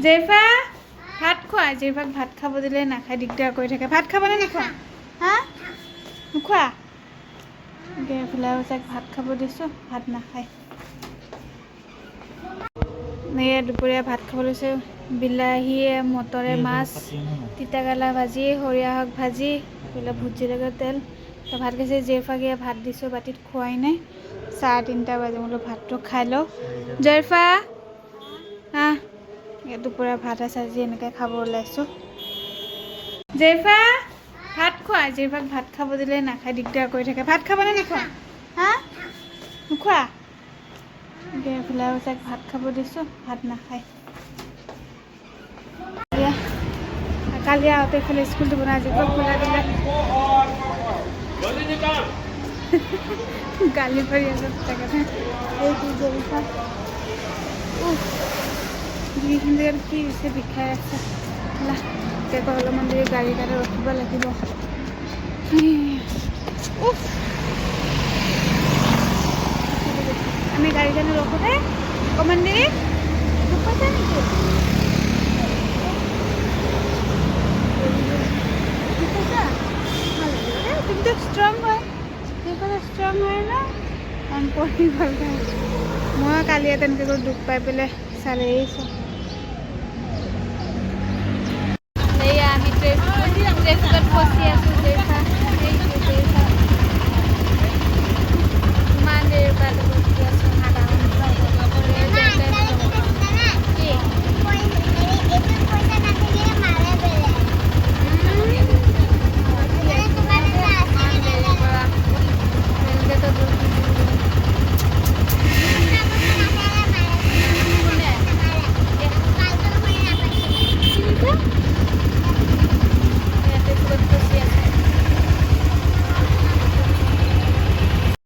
জেফা ভাত খোৱা জেফাক ভাত খাব দিলে নাখায় দিগদাৰ কৰি থাকে ভাত খাবনে নোখোৱা হা নোখোৱা এইফালে যাক ভাত খাব দিছোঁ ভাত নাখায় এয়া দুপৰীয়া ভাত খাব লৈছে বিলাহীয়ে মটৰে মাছ তিতাকেৰেলা ভাজি সৰিয়হ শাক ভাজি এইফালে ভোট জলকীয়া তেল ভাত খাইছে জেফাক ভাত দিছোঁ বাটিত খোৱাই নাই 3:30 বাজে বোলো ভাতটো খাই লওঁ জেফা দুপৰীয়া ভাত আছে আজি এনেকৈ খাব ওলাইছোঁ জেফা ভাত খোৱা জেফাক ভাত খাব দিলে নাখায় দিগদাৰ কৰি থাকে ভাত খাবনে নোখোৱা হা নোখোৱা এইফালে যাক ভাত খাব দিছোঁ ভাত নাখায় কালি আহোঁতে এইফালে স্কুলটো বনাই আজি খোলা দিলে গালি পাৰি আছে তাকে এইটো জেফা যিখিনি জেগাত কি হৈছে বিষাই আছে এতিয়া অলপমান দেৰি গাড়ী কাৰণে ৰখিব লাগিব আমি গাড়ী কাৰণে ৰখোঁতে অকণমান দেৰি দুখতে নেকি কিন্তু ষ্ট্ৰং হয় ষ্ট্ৰং হয় ন কাম পঢ়ি ভাল পায় মই কালি তেনেকৈ কৰি দুখ পাই পেলাই চালে আহিছোঁ এয়া আমি ট্ৰেফিকত ফচি আছোঁ জেফা ইমান দেৰি পালোঁ